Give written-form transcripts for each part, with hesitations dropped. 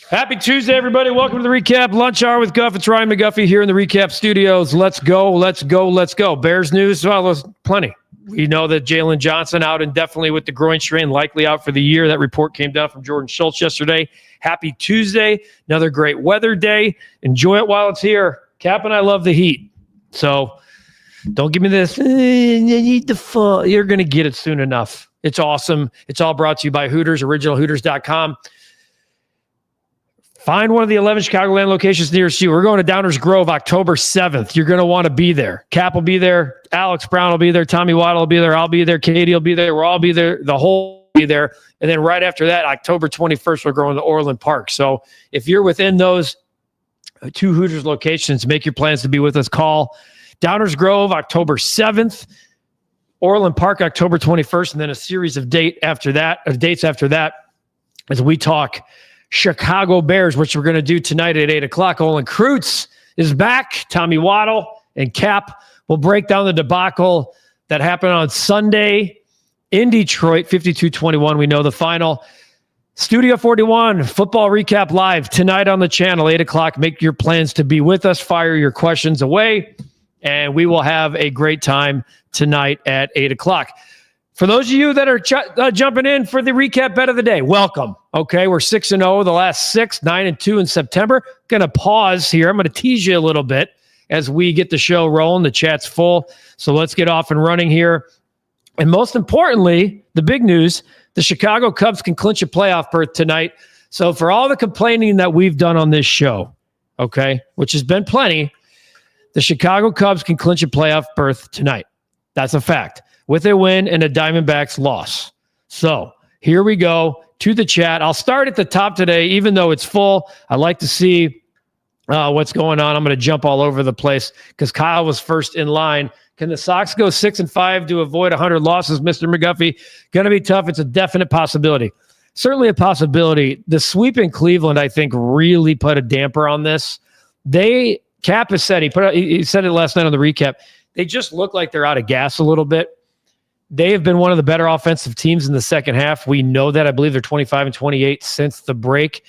Happy Tuesday, everybody. Welcome to the REKAP Lunch Hour with Guff. It's Ryan McGuffey here in the REKAP studios. Let's go, let's go, let's go. Bears news, well, there's plenty. We know that Jaylon Johnson out indefinitely with the groin strain, likely out for the year. That report came down from Jordan Schultz yesterday. Happy Tuesday. Another great weather day. Enjoy it while it's here. Cap and I love the heat. So don't give me this, you need the fall. You're going to get it soon enough. It's awesome. It's all brought to you by Hooters, originalhooters.com. Find one of the 11 Chicagoland locations nearest you. We're going to Downers Grove October 7th. You're going to want to be there. Cap will be there. Alex Brown will be there. Tommy Waddle will be there. I'll be there. Katie will be there. We'll all be there. The whole will be there. And then right after that, October 21st, we're going to Orland Park. So if you're within those two Hooters locations, make your plans to be with us. Call Downers Grove October 7th, Orland Park October 21st, and then a series of dates after that as we talk Chicago Bears, which we're going to do tonight at 8 o'clock. Olin Kreutz is back. Tommy Waddle and Cap will break down the debacle that happened on Sunday in Detroit, 52-21. We know the final. Studio 41, Football Recap Live tonight on the channel, 8 o'clock. Make your plans to be with us. Fire your questions away, and we will have a great time tonight at 8 o'clock. For those of you that are jumping in for the recap bet of the day, welcome. Okay, we're 6-0 the last 6, 9-2 in September. Going to pause here. I'm going to tease you a little bit as we get the show rolling. The chat's full, so let's get off and running here. And most importantly, the big news, the Chicago Cubs can clinch a playoff berth tonight. So for all the complaining that we've done on this show, okay, which has been plenty, the Chicago Cubs can clinch a playoff berth tonight. That's a fact, with a win and a Diamondbacks loss. So here we go to the chat. I'll start at the top today, even though it's full. I like to see what's going on. I'm going to jump all over the place because Kyle was first in line. Can the Sox go 6-5 to avoid 100 losses, Mr. McGuffey? Going to be tough. It's a definite possibility. Certainly a possibility. The sweep in Cleveland, I think, really put a damper on this. Cap has said, he said it last night on the recap, they just look like they're out of gas a little bit. They have been one of the better offensive teams in the second half. We know that. I believe they're 25-28 since the break.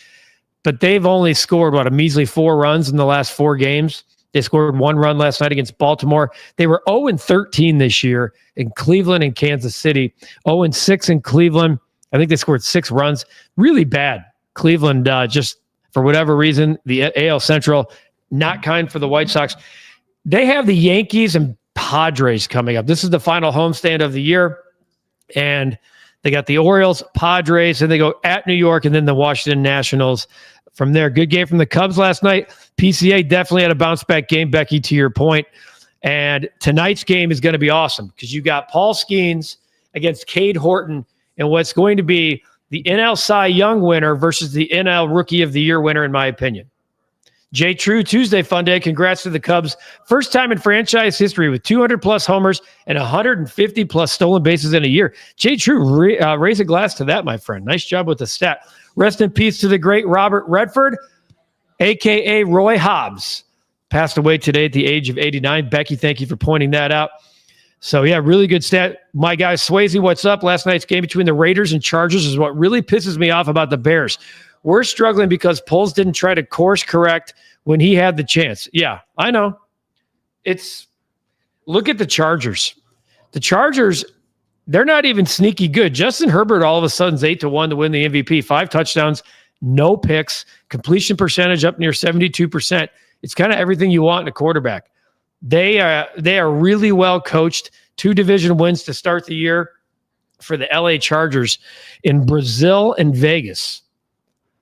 But they've only scored, a measly 4 runs in the last 4 games. They scored 1 run last night against Baltimore. They were 0-13 this year in Cleveland and Kansas City. 0-6 in Cleveland. I think they scored 6 runs. Really bad. Cleveland, just for whatever reason, the AL Central, not kind for the White Sox. They have the Yankees and Padres coming up. This is the final homestand of the year. And they got the Orioles, Padres, and they go at New York and then the Washington Nationals from there. Good game from the Cubs last night. PCA definitely had a bounce back game, Becky, to your point. And tonight's game is going to be awesome because you got Paul Skeens against Cade Horton and what's going to be the NL Cy Young winner versus the NL Rookie of the Year winner, in my opinion. Jay True, Tuesday fun day. Congrats to the Cubs. First time in franchise history with 200-plus homers and 150-plus stolen bases in a year. Jay True, raise a glass to that, my friend. Nice job with the stat. Rest in peace to the great Robert Redford, a.k.a. Roy Hobbs. Passed away today at the age of 89. Becky, thank you for pointing that out. So, yeah, really good stat. My guy, Swayze, what's up? Last night's game between the Raiders and Chargers is what really pisses me off about the Bears. We're struggling because Poles didn't try to course correct when he had the chance. Yeah, I know. Look at the Chargers. The Chargers, they're not even sneaky good. Justin Herbert all of a sudden is 8-1 to win the MVP. 5 touchdowns, no picks, completion percentage up near 72%. It's kind of everything you want in a quarterback. They are really well coached. 2 division wins to start the year for the LA Chargers in Brazil and Vegas.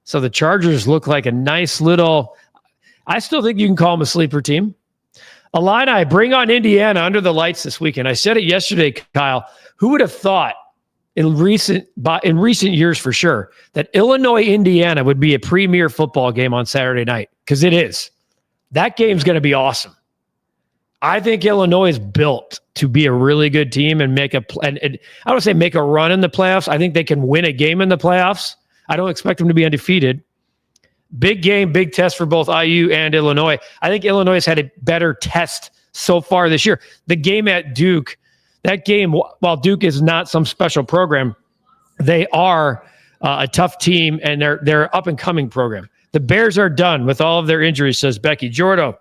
So the Chargers look like a nice little, I still think you can call them a sleeper team. Illini, bring on Indiana under the lights this weekend. I said it yesterday, Kyle. Who would have thought in recent years for sure that Illinois-Indiana would be a premier football game on Saturday night? Because it is. That game's going to be awesome. I think Illinois is built to be a really good team and make I don't say make a run in the playoffs. I think they can win a game in the playoffs. I don't expect them to be undefeated. Big game, big test for both IU and Illinois. I think Illinois has had a better test so far this year. The game at Duke, that game, while Duke is not some special program, they are a tough team and they're up and coming program. The Bears are done with all of their injuries, says Becky. Jordo.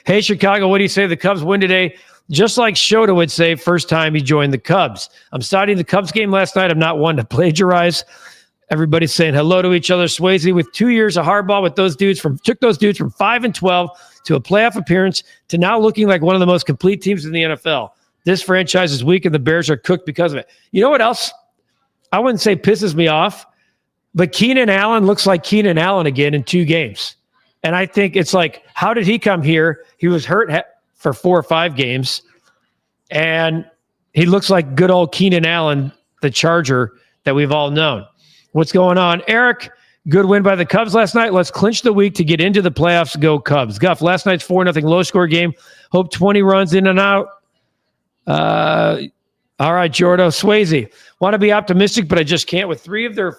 Hey, Chicago, what do you say the Cubs win today? Just like Shota would say first time he joined the Cubs. I'm studying the Cubs game last night. I'm not one to plagiarize. Everybody's saying hello to each other. Swayze with 2 years of hardball with those dudes took those dudes from 5-12 to a playoff appearance to now looking like one of the most complete teams in the NFL. This franchise is weak and the Bears are cooked because of it. You know what else? I wouldn't say pisses me off, but Keenan Allen looks like Keenan Allen again in 2 games. And I think it's like, how did he come here? He was hurt for 4 or 5 games, and he looks like good old Keenan Allen, the Charger that we've all known. What's going on? Eric, good win by the Cubs last night. Let's clinch the week to get into the playoffs. Go Cubs. Guff, last night's 4-0 low-score game. Hope 20 runs in and out. All right, Jordo. Swayze, want to be optimistic, but I just can't. With 3 of their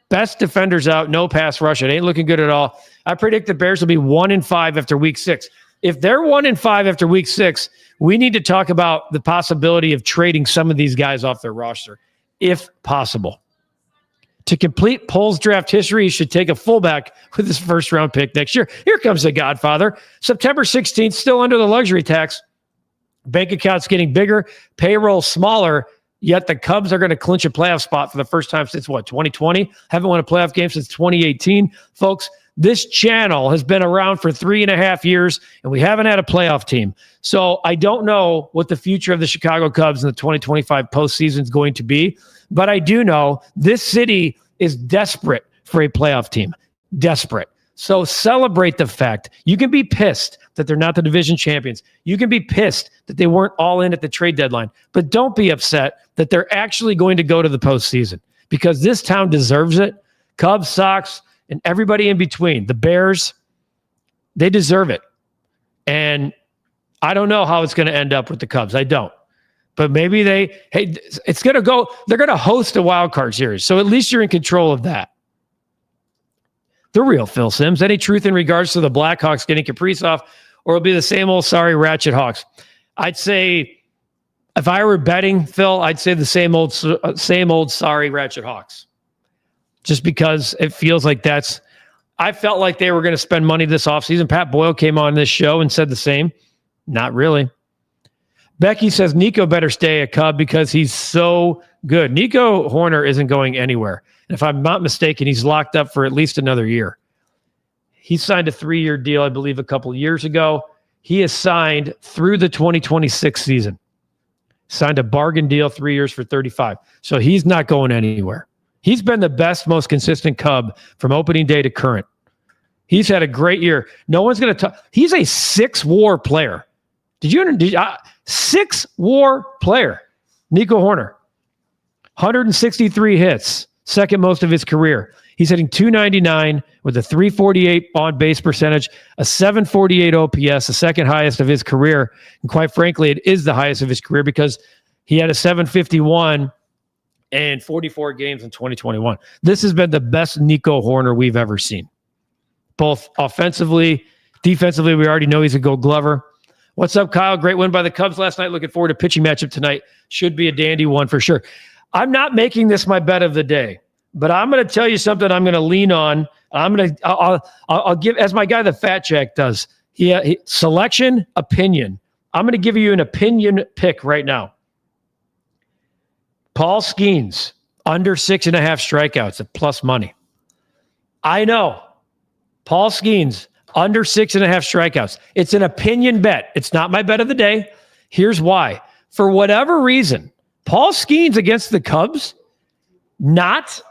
best defenders out, no pass rush. It ain't looking good at all. I predict the Bears will be 1-5 after week 6. If they're 1-5 after week 6, we need to talk about the possibility of trading some of these guys off their roster, if possible. To complete Poles draft history, he should take a fullback with his first-round pick next year. Here comes the Godfather. September 16th, still under the luxury tax. Bank accounts getting bigger, payroll smaller, yet the Cubs are going to clinch a playoff spot for the first time since, 2020? Haven't won a playoff game since 2018. Folks, this channel has been around for 3.5 years, and we haven't had a playoff team. So I don't know what the future of the Chicago Cubs in the 2025 postseason is going to be, but I do know this city is desperate for a playoff team. Desperate. So celebrate the fact. You can be pissed that they're not the division champions. You can be pissed that they weren't all in at the trade deadline, but don't be upset that they're actually going to go to the postseason, because this town deserves it. Cubs, Sox, and everybody in between, the Bears, they deserve it. And I don't know how it's going to end up with the Cubs. I don't. But maybe it's going to go, they're going to host a wild card series. So at least you're in control of that. The real Phil Sims. Any truth in regards to the Blackhawks getting Kaprizov, or it'll be the same old sorry Ratchet Hawks? I'd say, if I were betting, Phil, I'd say the same old sorry Ratchet Hawks. Just because it feels like I felt like they were going to spend money this offseason. Pat Boyle came on this show and said the same. Not really. Becky says Nico better stay a Cub because he's so good. Nico Horner isn't going anywhere. And if I'm not mistaken, he's locked up for at least another year. He signed a 3-year deal, I believe, a couple of years ago. He is signed through the 2026 season. Signed a bargain deal, 3 years for $35. So he's not going anywhere. He's been the best, most consistent Cub from opening day to current. He's had a great year. No one's going to talk. He's a 6-WAR player. Did you 6-WAR player? Nico Horner. 163 hits. Second most of his career. He's hitting .299 with a .348 on-base percentage, a .748 OPS, the second highest of his career. And quite frankly, it is the highest of his career because he had a .751 and 44 games in 2021. This has been the best Nico Horner we've ever seen. Both offensively, defensively, we already know he's a Gold Glover. What's up, Kyle? Great win by the Cubs last night. Looking forward to pitching matchup tonight. Should be a dandy one for sure. I'm not making this my bet of the day, but I'm going to tell you something I'm going to lean on. I'll give, as my guy, the Fat Jack does. He selection, opinion. I'm going to give you an opinion pick right now. Paul Skeens, under 6.5 strikeouts at plus money. I know. Paul Skeens, under 6.5 strikeouts. It's an opinion bet. It's not my bet of the day. Here's why. For whatever reason, Paul Skeens against the Cubs, not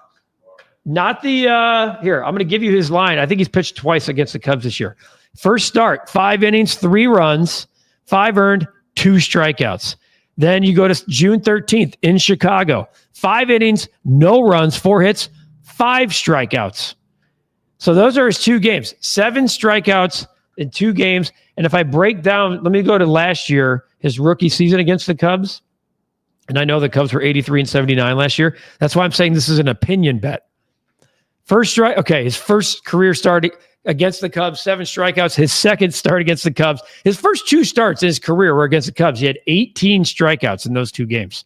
the, here, I'm going to give you his line. I think he's pitched twice against the Cubs this year. First start, 5 innings, 3 runs, 5 earned, 2 strikeouts. Then you go to June 13th in Chicago. 5 innings, no runs, 4 hits, 5 strikeouts. So those are his 2 games. 7 strikeouts in 2 games. And if I break down, let me go to last year, his rookie season against the Cubs. And I know the Cubs were 83 and 79 last year. That's why I'm saying this is an opinion bet. First strike, okay, his first career start against the Cubs, 7 strikeouts. His second start against the Cubs. His first 2 starts in his career were against the Cubs. He had 18 strikeouts in those 2 games.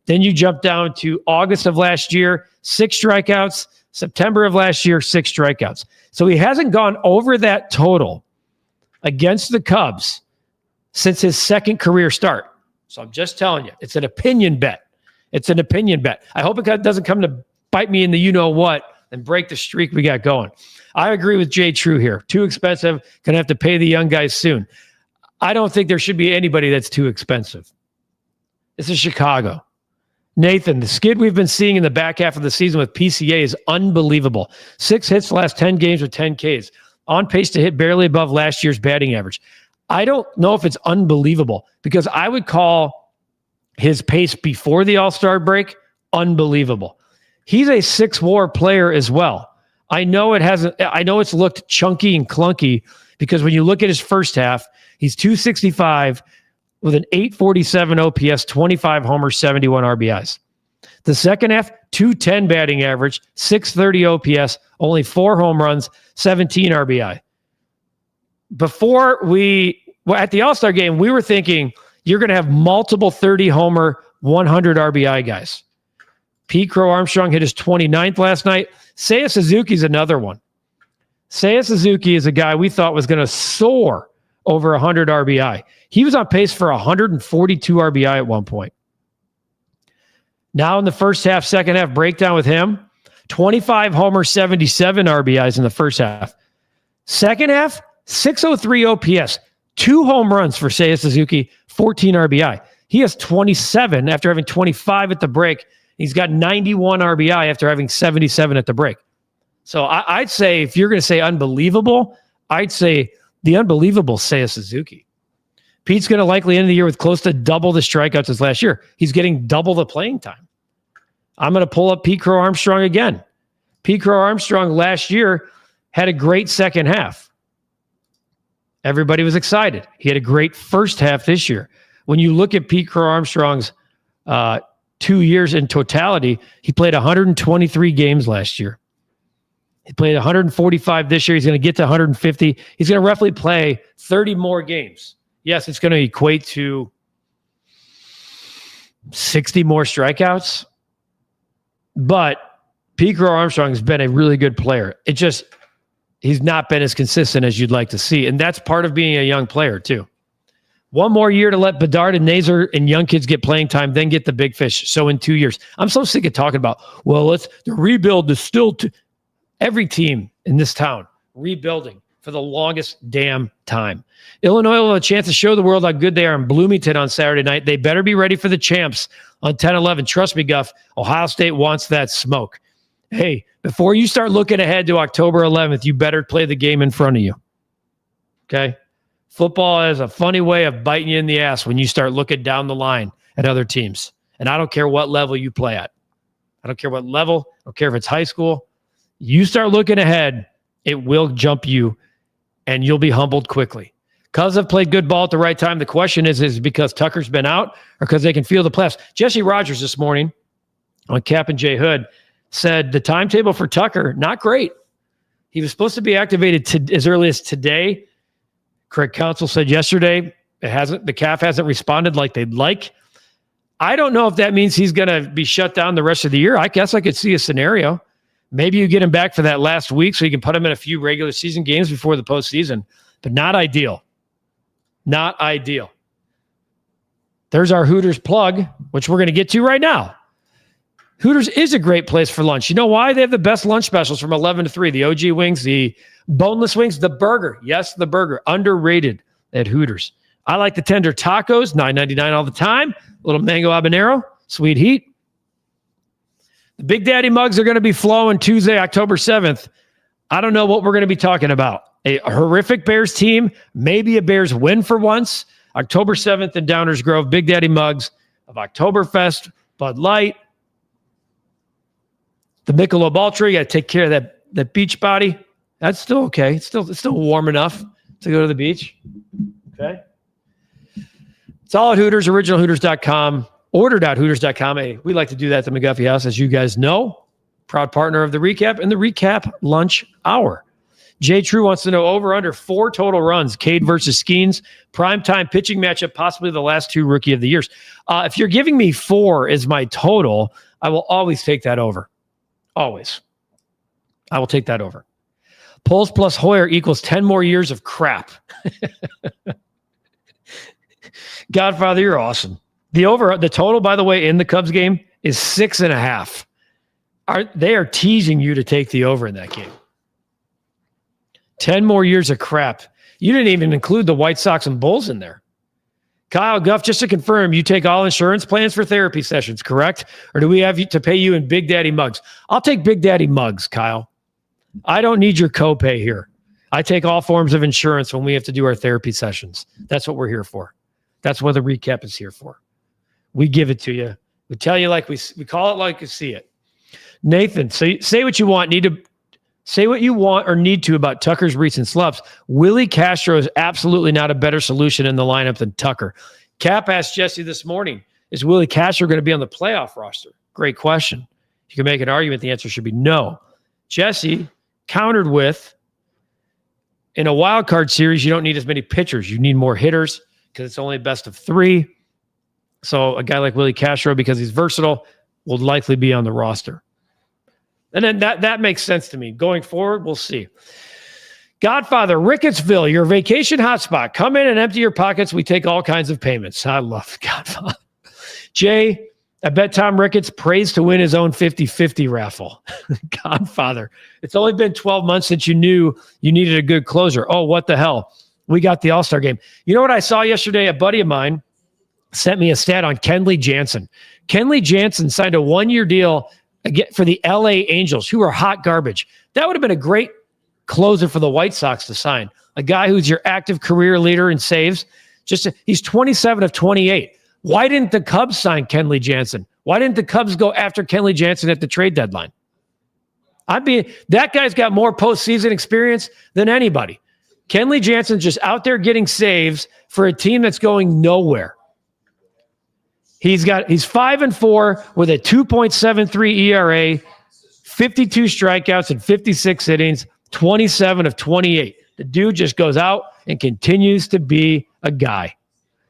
Then you jump down to August of last year, 6 strikeouts, September of last year, 6 strikeouts. So he hasn't gone over that total against the Cubs since his second career start. So I'm just telling you, it's an opinion bet. It's an opinion bet. I hope it doesn't come to bite me in the you-know-what and break the streak we got going. I agree with Jay True here. Too expensive. Going to have to pay the young guys soon. I don't think there should be anybody that's too expensive. This is Chicago. Nathan, the skid we've been seeing in the back half of the season with PCA is unbelievable. 6 hits the last 10 games with 10 Ks. On pace to hit barely above last year's batting average. I don't know if it's unbelievable because I would call his pace before the All-Star break unbelievable. He's a 6-WAR player as well. I know it's looked chunky and clunky because when you look at his first half, he's 265 with an 847 OPS, 25 homers, 71 RBIs. The second half, 210 batting average, 630 OPS, only 4 home runs, 17 RBI. At the All-Star game, we were thinking you're going to have multiple 30-homer, 100 RBI guys. Pete Crow Armstrong hit his 29th last night. Seiya Suzuki's another one. Seiya Suzuki is a guy we thought was going to soar over 100 RBI. He was on pace for 142 RBI at one point. Now in the first half, second half breakdown with him, 25 homers, 77 RBIs in the first half. Second half, 603 OPS, 2 home runs for Seiya Suzuki, 14 RBI. He has 27 after having 25 at the break. He's got 91 RBI after having 77 at the break. So I'd say if you're going to say unbelievable, I'd say the unbelievable Seiya Suzuki. Pete's going to likely end the year with close to double the strikeouts as last year. He's getting double the playing time. I'm going to pull up Pete Crow Armstrong again. Pete Crow Armstrong last year had a great second half. Everybody was excited. He had a great first half this year. When you look at Pete Crow Armstrong's 2 years in totality, he played 123 games last year. He played 145 this year. He's going to get to 150. He's going to roughly play 30 more games. Yes, it's going to equate to 60 more strikeouts. But Pete Crow Armstrong has been a really good player. He's not been as consistent as you'd like to see. And that's part of being a young player, too. One more year to let Bedard and Nazer and young kids get playing time, then get the big fish. So in 2 years. I'm so sick of talking about, the rebuild is still every team in this town rebuilding for the longest damn time. Illinois will have a chance to show the world how good they are in Bloomington on Saturday night. They better be ready for the champs on 10-11. Trust me, Guff, Ohio State wants that smoke. Hey, before you start looking ahead to October 11th, you better play the game in front of you. Okay? Football has a funny way of biting you in the ass when you start looking down the line at other teams. And I don't care what level you play at. I don't care what level. I don't care if it's high school. You start looking ahead, it will jump you, and you'll be humbled quickly. Cubs have played good ball at the right time. The question is because Tucker's been out or because they can feel the playoffs? Jesse Rogers this morning on Cap and J Hood said the timetable for Tucker, not great. He was supposed to be activated as early as today. Craig Counsell said yesterday the calf hasn't responded like they'd like. I don't know if that means he's going to be shut down the rest of the year. I guess I could see a scenario. Maybe you get him back for that last week so you can put him in a few regular season games before the postseason, but not ideal. Not ideal. There's our Hooters plug, which we're going to get to right now. Hooters is a great place for lunch. You know why? They have the best lunch specials from 11 to 3. The OG wings, the boneless wings, the burger. Yes, the burger. Underrated at Hooters. I like the tender tacos, $9.99 all the time. A little mango habanero, sweet heat. The Big Daddy mugs are going to be flowing Tuesday, October 7th. I don't know what we're going to be talking about. A horrific Bears team, maybe a Bears win for once. October 7th in Downers Grove, Big Daddy mugs of Oktoberfest, Bud Light, the Michelob Ultra. You got to take care of that beach body. That's still okay. It's still warm enough to go to the beach. Okay. It's all at Hooters, originalhooters.com, order.hooters.com. Hey, we like to do that at the McGuffey House, as you guys know. Proud partner of the Recap and the Recap Lunch Hour. Jay True wants to know over under 4 total runs, Cade versus Skeens, primetime pitching matchup, possibly the last 2 rookie of the years. If you're giving me 4 as my total, I will always take that over. Always. I will take that over. Poles plus Hoyer equals 10 more years of crap. Godfather, you're awesome. The total, by the way, in the Cubs game is 6.5. They are teasing you to take the over in that game. 10 more years of crap. You didn't even include the White Sox and Bulls in there. Kyle, Guff, just to confirm, you take all insurance plans for therapy sessions, correct? Or do we have to pay you in Big Daddy mugs? I'll take Big Daddy mugs, Kyle. I don't need your copay here. I take all forms of insurance when we have to do our therapy sessions. That's what we're here for. That's what the recap is here for. We give it to you. We tell you like we call it like you see it. Nathan, say what you want. Say what you want or need to about Tucker's recent slumps. Willie Castro is absolutely not a better solution in the lineup than Tucker. Cap asked Jesse this morning, is Willie Castro going to be on the playoff roster? Great question. You can make an argument. The answer should be no. Jesse countered with, in a wild card series, you don't need as many pitchers. You need more hitters because it's only best of 3. So a guy like Willie Castro, because he's versatile, will likely be on the roster. And then that makes sense to me. Going forward, we'll see. Godfather, Rickettsville, your vacation hotspot. Come in and empty your pockets. We take all kinds of payments. I love Godfather. Jay, I bet Tom Ricketts prays to win his own 50-50 raffle. Godfather, it's only been 12 months since you knew you needed a good closer. Oh, what the hell? We got the All-Star game. You know what I saw yesterday? A buddy of mine sent me a stat on Kenley Jansen. Kenley Jansen signed a 1-year deal for the LA Angels, who are hot garbage. That would have been a great closer for the White Sox to sign. A guy who's your active career leader in saves. He's 27 of 28. Why didn't the Cubs sign Kenley Jansen? Why didn't the Cubs go after Kenley Jansen at the trade deadline? That guy's got more postseason experience than anybody. Kenley Jansen's just out there getting saves for a team that's going nowhere. He's 5-4 with a 2.73 ERA, 52 strikeouts in 56 innings, 27 of 28. The dude just goes out and continues to be a guy.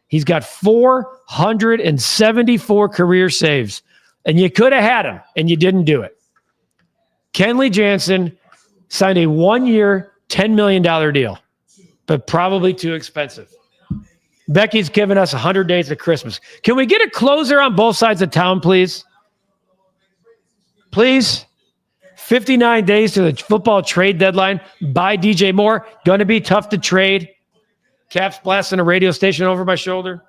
He's got 474 career saves, and you could have had him, and you didn't do it. Kenley Jansen signed a 1-year, $10 million deal, but probably too expensive. Becky's given us 100 days of Christmas. Can we get a closer on both sides of town, please? Please? 59 days to the football trade deadline. Buy DJ Moore. Going to be tough to trade. Caps blasting a radio station over my shoulder.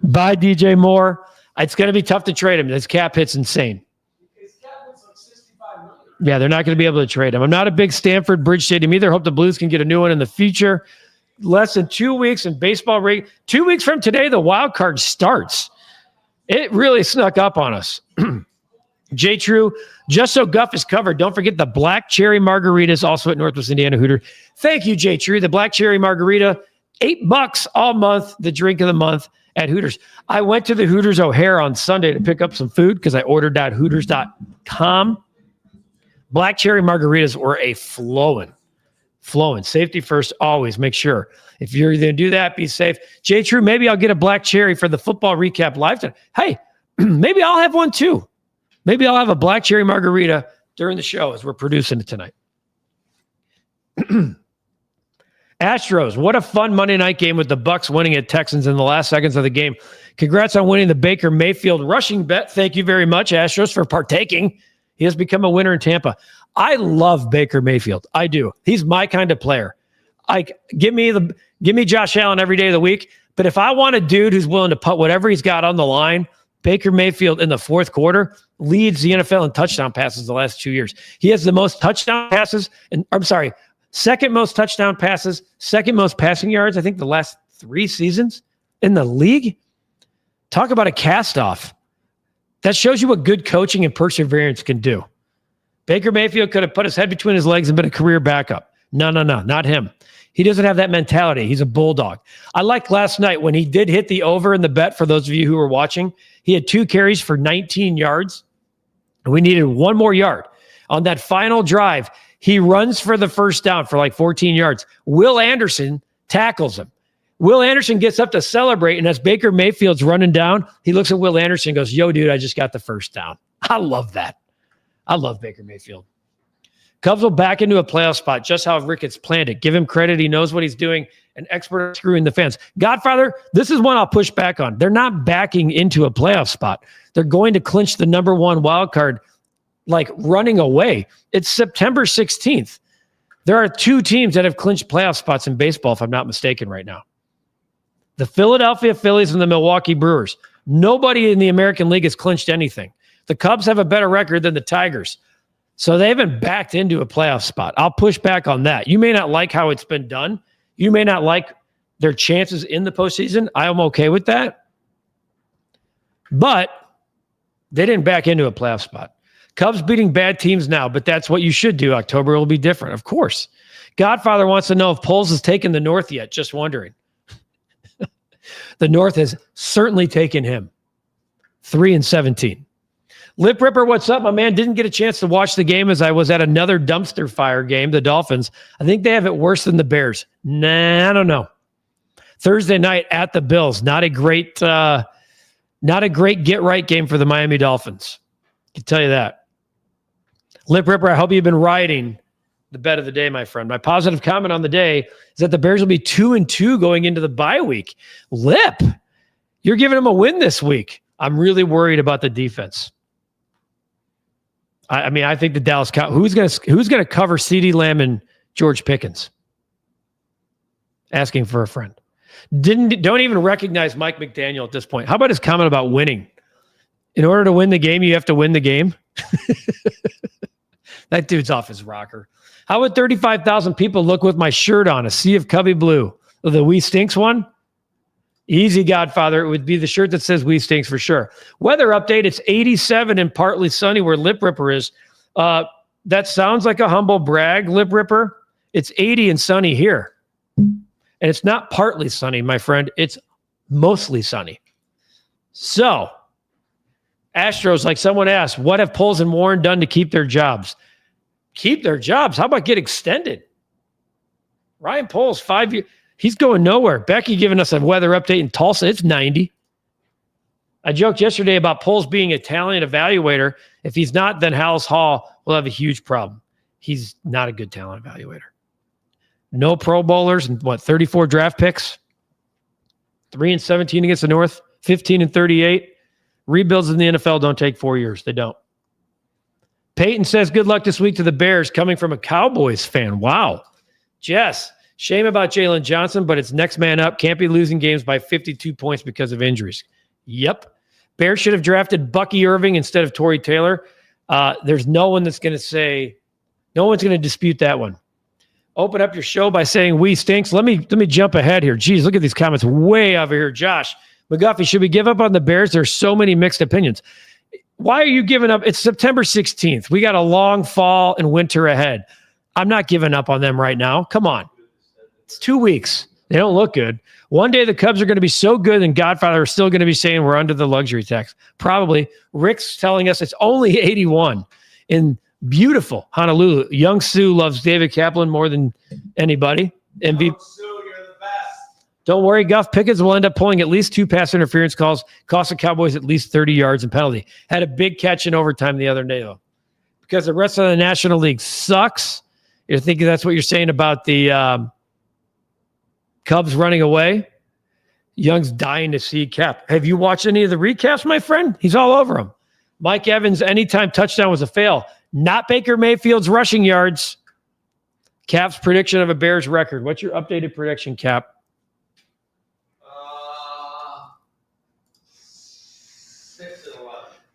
Buy DJ Moore. It's going to be tough to trade him. This cap hit's insane. Yeah, they're not going to be able to trade him. I'm not a big Stanford Bridge Stadium either. Hope the Blues can get a new one in the future. Less than 2 weeks in baseball. 2 weeks from today, the wild card starts. It really snuck up on us. J. True, just so Guff is covered, don't forget the Black Cherry Margaritas, also at Northwest Indiana Hooter. Thank you, J. True. The Black Cherry Margarita, $8 all month, the drink of the month at Hooters. I went to the Hooters O'Hare on Sunday to pick up some food because I ordered at Hooters.com. Black Cherry Margaritas were a flowing. Safety first, always. Make sure. If you're going to do that, be safe. J. True, maybe I'll get a Black Cherry for the football recap live tonight. Hey, maybe I'll have one too. Maybe I'll have a Black Cherry Margarita during the show as we're producing it tonight. Astros, what a fun Monday night game with the Bucks winning at Texans in the last seconds of the game. Congrats on winning the Baker Mayfield rushing bet. Thank you very much, Astros, for partaking. He has become a winner in Tampa. I love Baker Mayfield. I do. He's my kind of player. Give me Josh Allen every day of the week. But if I want a dude who's willing to put whatever he's got on the line, Baker Mayfield in the fourth quarter leads the NFL in touchdown passes the last 2 years. He has the most touchdown passes, second most touchdown passes, second most passing yards, I think the last 3 seasons in the league. Talk about a cast-off. That shows you what good coaching and perseverance can do. Baker Mayfield could have put his head between his legs and been a career backup. No, not him. He doesn't have that mentality. He's a bulldog. I liked last night when he did hit the over in the bet, for those of you who were watching. He had 2 carries for 19 yards. We needed 1 more yard. On that final drive, he runs for the first down for like 14 yards. Will Anderson tackles him. Will Anderson gets up to celebrate, and as Baker Mayfield's running down, he looks at Will Anderson and goes, yo, dude, I just got the first down. I love that. I love Baker Mayfield. Cubs will back into a playoff spot, just how Ricketts planned it. Give him credit. He knows what he's doing. An expert at screwing the fans. Godfather, this is one I'll push back on. They're not backing into a playoff spot. They're going to clinch the number one wild card, like running away. It's September 16th. There are 2 teams that have clinched playoff spots in baseball, if I'm not mistaken right now. The Philadelphia Phillies and the Milwaukee Brewers. Nobody in the American League has clinched anything. The Cubs have a better record than the Tigers. So they haven't backed into a playoff spot. I'll push back on that. You may not like how it's been done. You may not like their chances in the postseason. I am okay with that. But they didn't back into a playoff spot. Cubs beating bad teams now, but that's what you should do. October will be different, of course. Godfather wants to know if Poles has taken the North yet. Just wondering. The North has certainly taken him. 3-17. Lip Ripper, what's up, my man? Didn't get a chance to watch the game as I was at another dumpster fire game, the Dolphins. I think they have it worse than the Bears. Nah, I don't know. Thursday night at the Bills. Not a great get-right game for the Miami Dolphins. I can tell you that. Lip Ripper, I hope you've been riding the bet of the day, my friend. My positive comment on the day is that the Bears will be 2-2 going into the bye week. Lip, you're giving them a win this week. I'm really worried about the defense. I mean, I think the Dallas Cow. Who's going to cover CeeDee Lamb and George Pickens? Asking for a friend. Don't even recognize Mike McDaniel at this point. How about his comment about winning? In order to win the game, you have to win the game. That dude's off his rocker. How would 35,000 people look with my shirt on? A sea of Cubby blue. The We Stinks one? Easy, Godfather. It would be the shirt that says We Stinks for sure. Weather update. It's 87 and partly sunny where Lip Ripper is. That sounds like a humble brag, Lip Ripper. It's 80 and sunny here. And it's not partly sunny, my friend. It's mostly sunny. So, Astros, like someone asked, what have Poles and Warren done to keep their jobs? Keep their jobs? How about get extended? Ryan Poles, 5 years. He's going nowhere. Becky giving us a weather update in Tulsa. It's 90. I joked yesterday about Poles being a talent evaluator. If he's not, then Hallis Hall will have a huge problem. He's not a good talent evaluator. No Pro Bowlers and 34 draft picks. 3-17 against the North. 15-38. Rebuilds in the NFL don't take 4 years. They don't. Peyton says, good luck this week to the Bears, coming from a Cowboys fan. Wow. Jess, shame about Jaylon Johnson, but it's next man up. Can't be losing games by 52 points because of injuries. Yep. Bears should have drafted Bucky Irving instead of Torrey Taylor. There's no one that's going to say, no one's going to dispute that one. Open up your show by saying we stinks. Let me jump ahead here. Geez, look at these comments way over here. Josh McGuffey, should we give up on the Bears? There's so many mixed opinions. Why are you giving up? It's September 16th. We got a long fall and winter ahead. I'm not giving up on them right now. Come on. It's 2 weeks. They don't look good. One day the Cubs are going to be so good and Godfather are still going to be saying we're under the luxury tax. Probably. Rick's telling us it's only 81 in beautiful Honolulu. Young Sue loves David Kaplan more than anybody. MVP. Sue, you're the best. Don't worry, Guff. Pickens will end up pulling at least 2 pass interference calls. Cost the Cowboys at least 30 yards and penalty. Had a big catch in overtime the other day, though. Because the rest of the National League sucks. You're thinking that's what you're saying about the Cubs running away? Young's dying to see Cap. Have you watched any of the recaps, my friend? He's all over them. Mike Evans, anytime touchdown was a fail. Not Baker Mayfield's rushing yards. Cap's prediction of a Bears record. What's your updated prediction, Cap?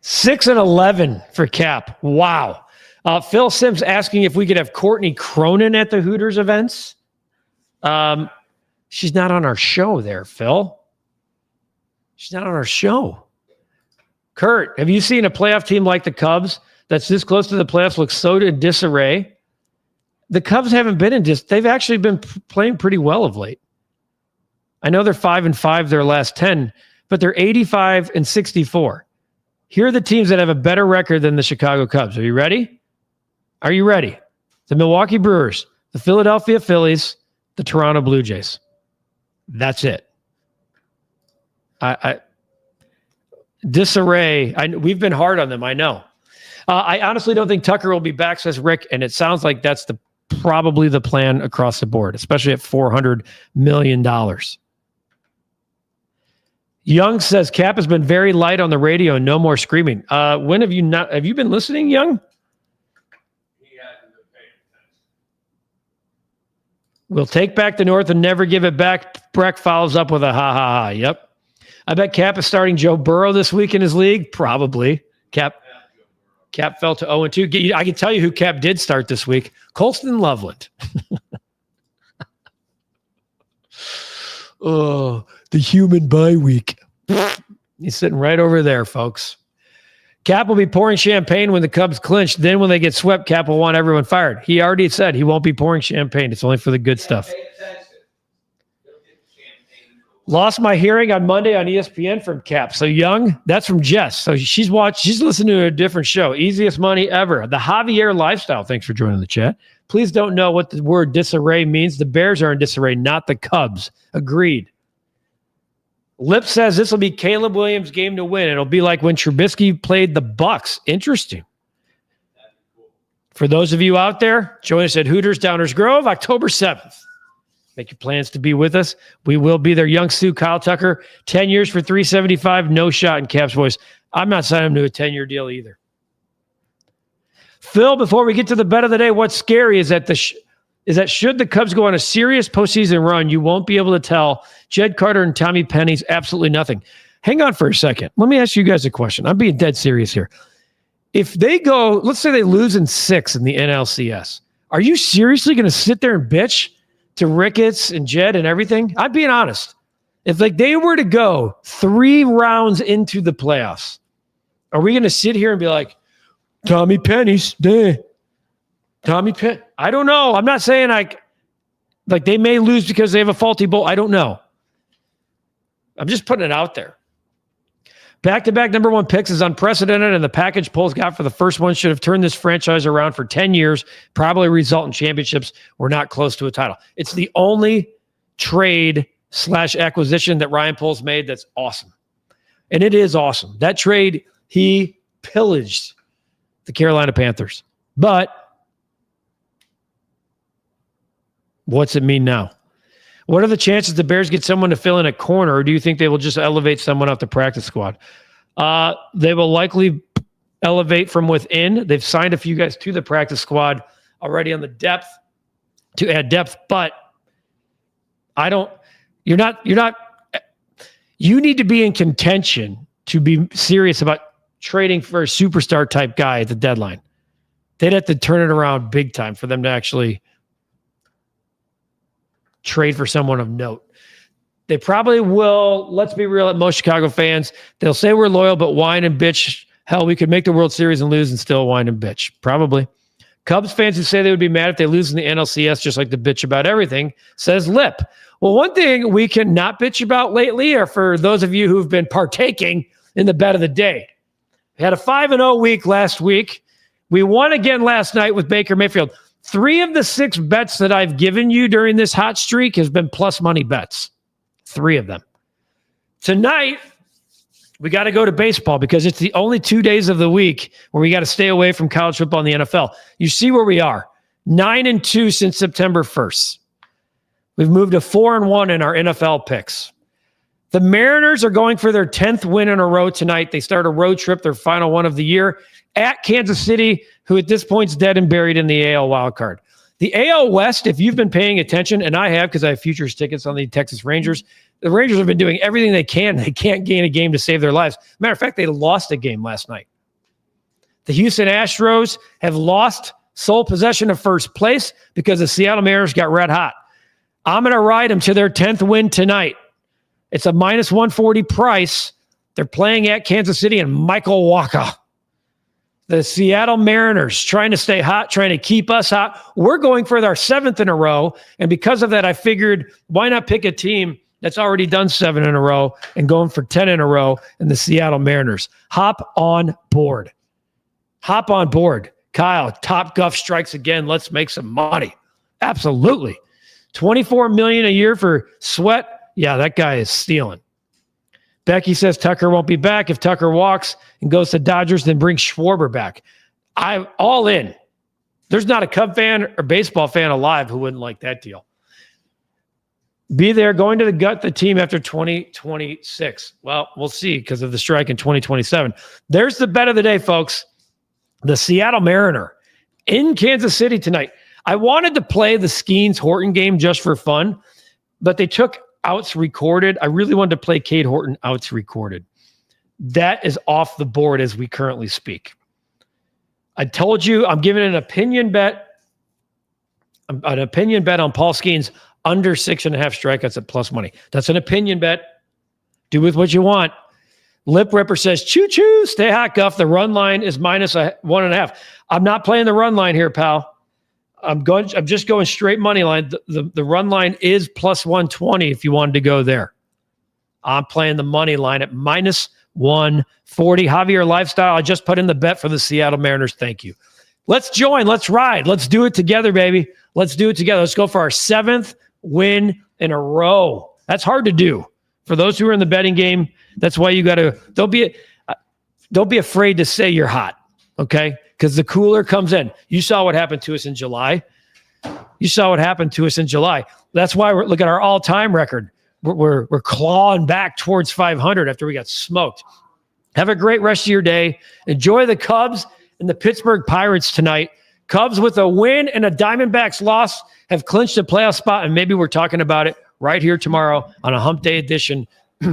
6-11 for Cap. Wow. Phil Sims asking if we could have Courtney Cronin at the Hooters events. She's not on our show there, Phil. She's not on our show. Kurt, have you seen a playoff team like the Cubs that's this close to the playoffs look so in disarray? The Cubs haven't been in they've actually been playing pretty well of late. I know they're 5-5 their last 10, but they're 85-64. Here are the teams that have a better record than the Chicago Cubs. Are you ready? Are you ready? The Milwaukee Brewers, the Philadelphia Phillies, the Toronto Blue Jays. That's it. Disarray. We've been hard on them, I know. I honestly don't think Tucker will be back, says Rick, and it sounds like that's probably the plan across the board, especially at $400 million. Young says Cap has been very light on the radio and no more screaming. When have you been listening, Young? He hasn't been paying attention. We'll take back the North and never give it back. Breck follows up with a ha ha ha. Yep. I bet Cap is starting Joe Burrow this week in his league. Probably. Cap fell to 0-2. I can tell you who Cap did start this week. Colston Loveland. Oh, the human bye week. He's sitting right over there, folks. Cap will be pouring champagne when the Cubs clinch. Then when they get swept, Cap will want everyone fired. He already said he won't be pouring champagne. It's only for the good stuff. Lost my hearing on Monday on ESPN from Cap. So Young, that's from Jess. So she's listening to a different show. Easiest money ever. The Javier Lifestyle. Thanks for joining the chat. Please don't know what the word disarray means. The Bears are in disarray, not the Cubs. Agreed. Lip says this will be Caleb Williams' game to win. It'll be like when Trubisky played the Bucks. Interesting. For those of you out there, join us at Hooters Downers Grove, October 7th. Make your plans to be with us. We will be there. Young Stu, Kyle Tucker, 10 years for $375. No shot in Cap's voice. I'm not signing him to a 10-year deal either. Phil, before we get to the bet of the day, what's scary is that should the Cubs go on a serious postseason run, you won't be able to tell Jed Carter and Tommy Penny's absolutely nothing. Hang on for a second. Let me ask you guys a question. I'm being dead serious here. If they go, let's say they lose in 6 in the NLCS, are you seriously going to sit there and bitch to Ricketts and Jed and everything? I'm being honest. If they were to go 3 rounds into the playoffs, are we going to sit here and be like, Tommy Penny's there? Tommy Penn. I don't know. I'm not saying like they may lose because they have a faulty bowl. I don't know. I'm just putting it out there. Back-to-back number 1 picks is unprecedented, and the package Poles got for the first one should have turned this franchise around for 10 years, probably result in championships. We're not close to a title. It's the only trade/acquisition that Ryan Poles made that's awesome. And it is awesome. That trade, he pillaged the Carolina Panthers. But what's it mean now? What are the chances the Bears get someone to fill in a corner, or do you think they will just elevate someone off the practice squad? They will likely elevate from within. They've signed a few guys to the practice squad already on the depth to add depth, but you need to be in contention to be serious about trading for a superstar type guy at the deadline. They'd have to turn it around big time for them to actually trade for someone of note. They probably will. Let's be real, at most Chicago fans, they'll say we're loyal, but whine and bitch. Hell, we could make the World Series and lose and still whine and bitch. Probably. Cubs fans who say they would be mad if they lose in the NLCS, just like to bitch about everything, says Lip. Well, one thing we can not bitch about lately, or for those of you who've been partaking in the bet of the day, we had a 5-0 week last week. We won again last night with Baker Mayfield. 3 of the 6 bets that I've given you during this hot streak has been plus money bets. 3 of them. Tonight, we got to go to baseball because it's the only 2 days of the week where we got to stay away from college football and the NFL. You see where we are. 9-2 since September 1st. We've moved to 4-1 in our NFL picks. The Mariners are going for their 10th win in a row tonight. They start a road trip, their final one of the year, at Kansas City, who at this point is dead and buried in the AL wildcard. The AL West, if you've been paying attention, and I have because I have futures tickets on the Texas Rangers, the Rangers have been doing everything they can. They can't gain a game to save their lives. Matter of fact, they lost a game last night. The Houston Astros have lost sole possession of first place because the Seattle Mariners got red hot. I'm going to ride them to their 10th win tonight. It's a minus 140 price. They're playing at Kansas City and Michael Wacha. The Seattle Mariners trying to stay hot, trying to keep us hot. We're going for our 7th in a row. And because of that, I figured, why not pick a team that's already done 7 in a row and going for 10 in a row in the Seattle Mariners? Hop on board. Hop on board. Kyle, Top Guff strikes again. Let's make some money. Absolutely. $24 million a year for Sweat. Yeah, that guy is stealing. Becky says Tucker won't be back. If Tucker walks and goes to Dodgers, then bring Schwarber back. I'm all in. There's not a Cub fan or baseball fan alive who wouldn't like that deal. Be there, going to the gut, the team after 2026. Well, we'll see because of the strike in 2027. There's the bet of the day, folks. The Seattle Mariner in Kansas City tonight. I wanted to play the Skeens-Horton game just for fun, but they took outs recorded. I really wanted to play Cade Horton outs recorded. That is off the board as we currently speak. I told you I'm giving an opinion bet. An opinion bet on Paul Skeens under 6.5 strikeouts at plus money. That's an opinion bet. Do with what you want. Lip Ripper says, choo-choo, stay hot, Guff. The run line is minus 1.5. I'm not playing the run line here, pal. I'm just going straight money line. The run line is plus 120 if you wanted to go there. I'm playing the money line at minus 140. Javier Lifestyle, I just put in the bet for the Seattle Mariners. Thank you. Let's join. Let's ride. Let's do it together, baby. Let's do it together. Let's go for our 7th win in a row. That's hard to do. For those who are in the betting game, that's why you got to, don't be afraid to say you're hot, okay? Because the cooler comes in. You saw what happened to us in July. That's why look at our all-time record. We're clawing back towards 500 after we got smoked. Have a great rest of your day. Enjoy the Cubs and the Pittsburgh Pirates tonight. Cubs with a win and a Diamondbacks loss have clinched a playoff spot, and maybe we're talking about it right here tomorrow on a hump day edition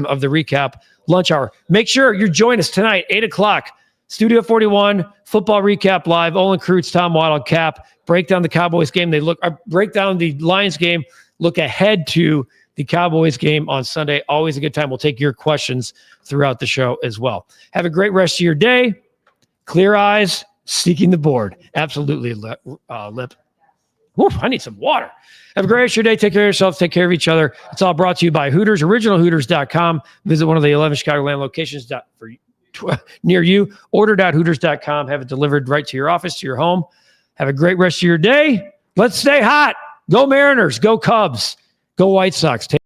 of the Recap Lunch Hour. Make sure you join us tonight, 8 o'clock, Studio 41, Football Recap Live, Olin Kreutz, Tom Waddle, Cap, break down the Cowboys game. Break down the Lions game, look ahead to the Cowboys game on Sunday. Always a good time. We'll take your questions throughout the show as well. Have a great rest of your day. Clear eyes, seeking the board. Absolutely, Lip. Woo, I need some water. Have a great rest of your day. Take care of yourself. Take care of each other. It's all brought to you by Hooters, originalhooters.com. Visit one of the 11 Chicagoland locations near you. Order.hooters.com. Have it delivered right to your office, to your home. Have a great rest of your day. Let's stay hot. Go Mariners. Go Cubs. Go White Sox. Take